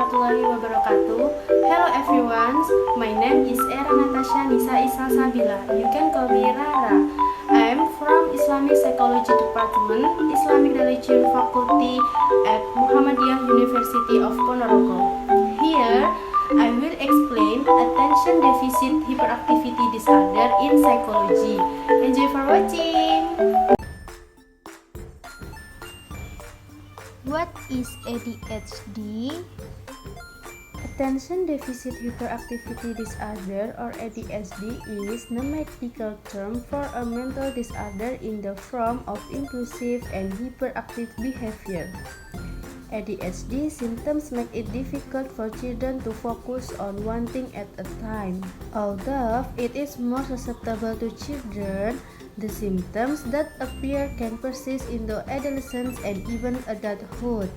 warahmatullahi wabarakatuh. Hello everyone, my name is Era Natasha Nisa Isa Sabila. You can call me Rara. I am from Islamic Psychology Department, Islamic Religion Faculty at Muhammadiyah University of Ponorogo. Here, I will explain attention deficit hyperactivity disorder in psychology. Enjoy for watching! What is ADHD? Attention Deficit Hyperactivity Disorder or ADHD is a medical term for a mental disorder in the form of impulsive and hyperactive behavior. ADHD symptoms make it difficult for children to focus on one thing at a time. Although it is more susceptible to children, the symptoms that appear can persist into adolescence and even adulthood.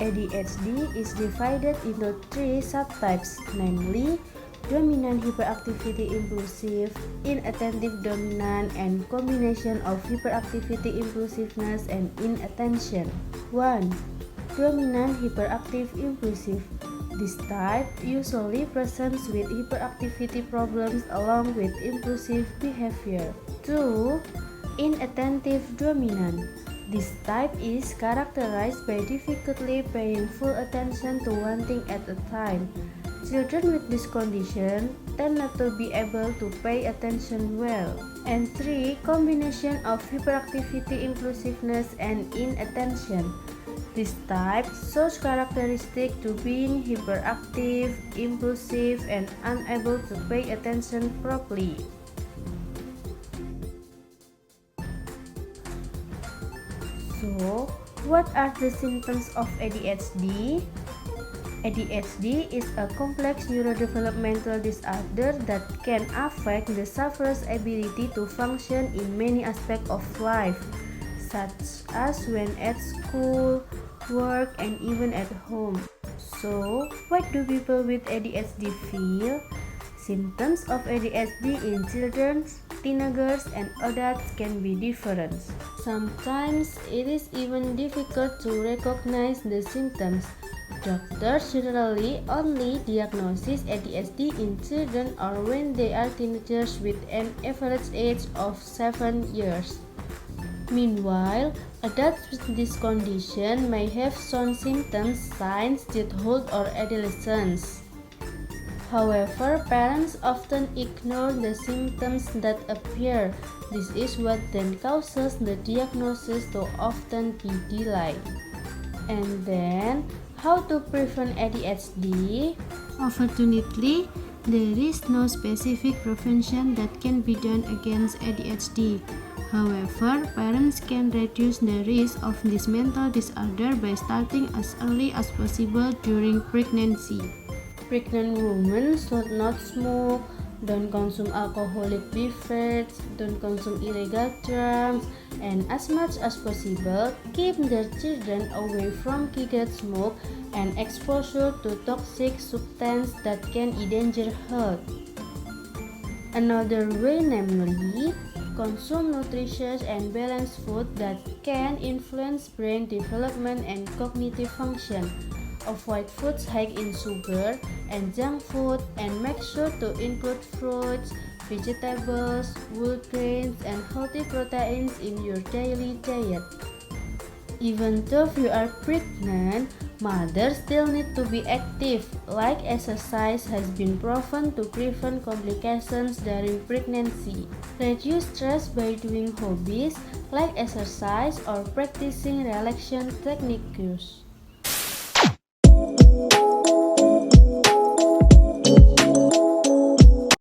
ADHD is divided into three subtypes, namely dominant hyperactivity impulsive, inattentive dominant, and combination of hyperactivity impulsiveness and inattention. 1. Dominant hyperactive impulsive. This type usually presents with hyperactivity problems along with impulsive behavior. 2. Inattentive dominant. This type is characterized by difficulty paying full attention to one thing at a time. Children with this condition tend not to be able to pay attention well. And 3. Combination of hyperactivity impulsiveness and inattention. This type shows characteristic to being hyperactive, impulsive, and unable to pay attention properly. So, what are the symptoms of ADHD? ADHD is a complex neurodevelopmental disorder that can affect the sufferer's ability to function in many aspects of life, such as when at school, work, and even at home. So, what do people with ADHD feel? Symptoms of ADHD in children, teenagers, and adults can be different. Sometimes it is even difficult to recognize the symptoms. Doctors generally only diagnose ADHD in children or when they are teenagers with an average age of 7 years. Meanwhile, adults with this condition may have shown symptoms, signs, childhood or adolescence. However, parents often ignore the symptoms that appear. This is what then causes the diagnosis to often be delayed. And then, how to prevent ADHD? Unfortunately, there is no specific prevention that can be done against ADHD. However, parents can reduce the risk of this mental disorder by starting as early as possible during pregnancy. Pregnant women should not smoke, don't consume alcoholic beverages, don't consume illegal drugs, and as much as possible, keep their children away from cigarette smoke and exposure to toxic substances that can endanger health. Another way, namely, consume nutritious and balanced food that can influence brain development and cognitive function. Avoid foods high in sugar and junk food and make sure to include fruits, vegetables, whole grains, and healthy proteins in your daily diet. Even though you are pregnant, mothers still need to be active, like exercise has been proven to prevent complications during pregnancy. Reduce stress by doing hobbies like exercise or practicing relaxation techniques.